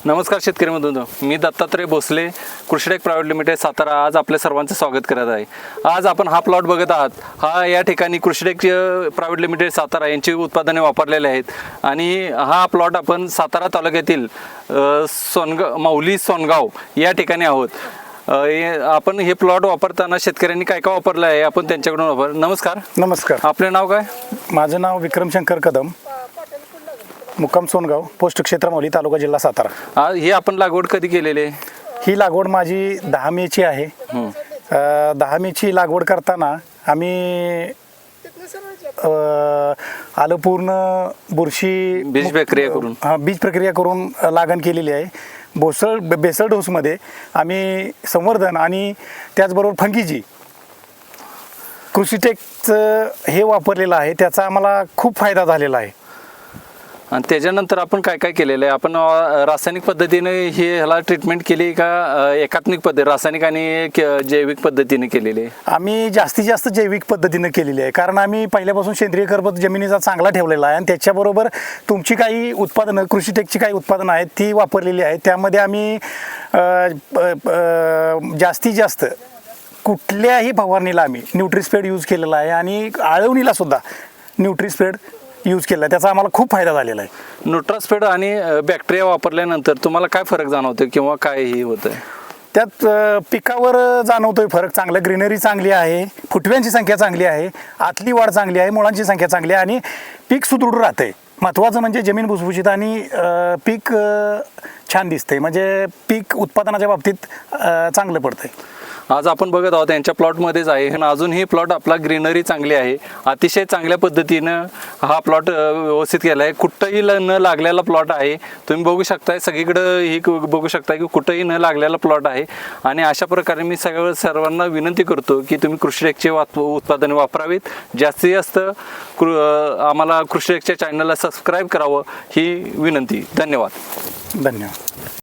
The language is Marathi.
नमस्कार शेतकरी बंधूंनो, मी दत्तात्रय भोसले, कृषीटेक प्रायव्हेट लिमिटेड सातारा. आज आपल्या सर्वांचं स्वागत करत आहे. आज आपण हा प्लॉट बघत आहात. हा या ठिकाणी कृषीटेक प्रायव्हेट लिमिटेड सातारा यांची उत्पादने वापरलेले आहेत आणि हा प्लॉट आपण सातारा तालुक्यातील माहुली सोनगाव या ठिकाणी आहोत. आपण हे प्लॉट वापरताना शेतकऱ्यांनी काय काय वापरलं आहे आपण त्यांच्याकडून नमस्कार. नमस्कार. आपले नाव काय? माझं नाव विक्रम शंकर कदम, मुक्काम सोनगाव, पोस्ट क्षेत्र माहुली, तालुका जिल्हा सातारा. हे आपण लागवड कधी केलेली आहे? ही लागवड माझी 10 मेची आहे. 10 मेची लागवड करताना आम्ही आलं पूर्ण बुरशी बीज प्रक्रिया करून बीज प्रक्रिया करून लागण केलेली आहे. बेसल डोसमध्ये आम्ही संवर्धन आणि त्याचबरोबर फंगीजी कृषीटेकचं हे वापरलेलं आहे. त्याचा आम्हाला खूप फायदा झालेला आहे. आणि त्याच्यानंतर आपण काय काय केलेलं आहे? आपण रासायनिक पद्धतीने ह्याला ट्रीटमेंट केली का एकात्मिक पद्धत रासायनिक आणि जैविक पद्धतीने केलेली आहे? आम्ही जास्तीत जास्त जैविक पद्धतीने केलेली आहे, कारण आम्ही पहिल्यापासून सेंद्रिय खत जमिनीचा चांगला ठेवलेला आहे आणि त्याच्याबरोबर तुमची काही उत्पादनं, कृषीटेकची काही उत्पादनं आहेत ती वापरलेली आहेत. त्यामध्ये आम्ही जास्तीत जास्त कुठल्याही फवारणीला आम्ही न्यूट्रिस्पेड यूज केलेला आहे आणि आळवणीला सुद्धा न्यूट्रिस्पेड यूज केला. त्याचा आम्हाला खूप फायदा झालेला आहे. न्यूट्रास्पेड आणि बॅक्टेरिया वापरल्यानंतर तुम्हाला काय फरक जाणवतो किंवा काय हे होतं? त्यात पिकावर जाणवतोय फरक. चांगलं ग्रीनरी चांगली आहे, फुटव्यांची संख्या चांगली आहे, आतली वाढ चांगली आहे, मुळांची संख्या चांगली आहे आणि पीक सुदृढ राहतंय. महत्त्वाचं म्हणजे जमीन भुसभुशीत आणि पीक छान दिसतंय, म्हणजे पीक उत्पादनाच्या बाबतीत चांगलं पडतंय. आज आपण बघत आहोत यांच्या प्लॉटमध्येच आहे आणि अजूनही प्लॉट आपला ग्रीनरी चांगली आहे. अतिशय चांगल्या पद्धतीनं हा प्लॉट व्यवस्थित केला आहे. कुठंही न लागलेला प्लॉट आहे. तुम्ही बघू शकताय सगळीकडं ही बघू शकता की कुठंही न लागलेला प्लॉट आहे. आणि अशा प्रकारे मी सर्वांना विनंती करतो की तुम्ही कृषीटेकचे उत्पादने वापरावीत. जास्तीत जास्त आम्हाला कृषीटेकच्या चॅनलला सबस्क्राईब करावं ही विनंती. धन्यवाद.